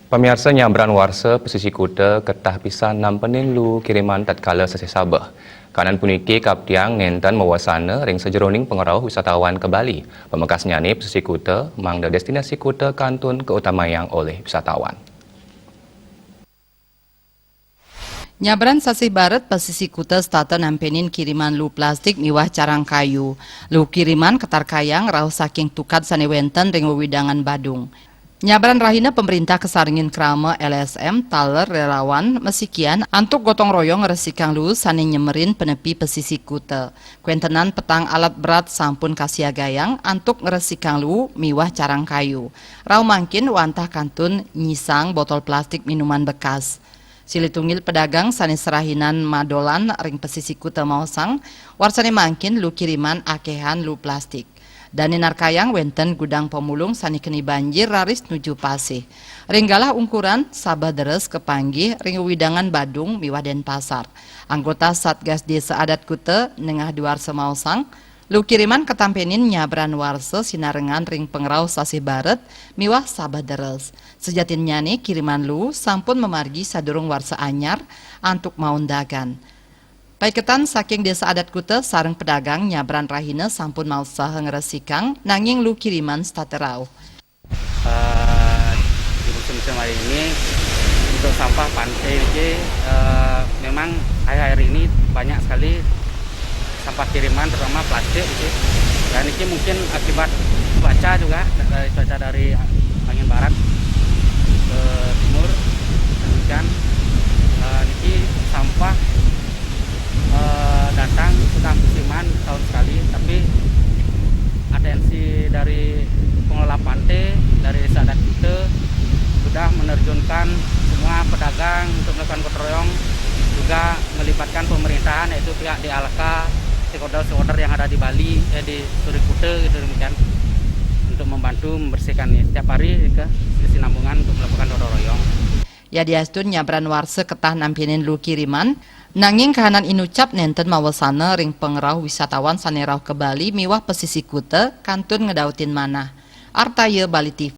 Pemirsa nyabran warsa pesisir kuta ketah pisan nampenin lu kiriman tatkala sesi Sabah. Kanan puniki kaptiang nenten mewasana ring sejeroning pengerau wisatawan ke Bali. Pemekasnya ni pesisir kuta mangda destinasi kuta kantun keutamayang oleh wisatawan. Nyabran sasih barat pesisir kuta stata nampenin kiriman lu plastik miwah carang kayu. Lu kiriman ketar kayang rauh saking tukat sanewenten ring wewidangan Badung. Nyabran rahina pemerintah kesaringin krama LSM, taler, relawan, mesikian, antuk gotong royong resikang lu sani nyemerin penepi pesisir kuta. Kuentenan petang alat berat sampun kasia gayang, antuk ngeresikang lu miwah carang kayu. Rau mangkin wantah kantun nyisang botol plastik minuman bekas. Silitungil pedagang sani serahinan madolan ring pesisir kuta mausang, warsani mangkin lu kiriman akehan lu plastik. Dani narkayang wenten gudang pemulung sani keni banjir raris nuju pasih. Ringgalah ungkuran sabah deres kepanggih ring widangan Badung miwah Denpasar. Anggota Satgas Desa Adat Kuta nengah duar semausang, lu kiriman ketampenin nyabran warse sinarengan ring pengerau sasih baret miwah sabah deres. Sejatinnya nih kiriman lu sampun memargi sadurung warse anyar antuk maundagan. Paiketan saking Desa Adat Kuta sareng pedagang nyabran rahina sampun mau saha ngeresikang nanging lu kiriman staterau. Di musim hari ini untuk sampah pantai ini memang akhir-akhir ini banyak sekali sampah kiriman terutama plastik gitu. Dan ini mungkin akibat cuaca juga dari cuaca dari angin barat ke timur demikian ini sampah datang sudah musiman tahun sekali, tapi atensi dari pengelola pantai dari Desa Adat Kuta sudah menerjunkan semua pedagang untuk melakukan gotong royong, juga melibatkan pemerintahan yaitu pihak DLK, stakeholder yang ada di Bali, di Suri Kuta gitu demikian, untuk membantu membersihkan ini setiap hari ke Sinambungan untuk melakukan gotong royong. Ya diastun nyabran warse ketah nampinin lu kiriman, nanging kahanan inucap nenten mawasana ring pengerau wisatawan sanerau ke Bali miwah pesisir kuta kantun ngedautin manah. Artaya Bali TV.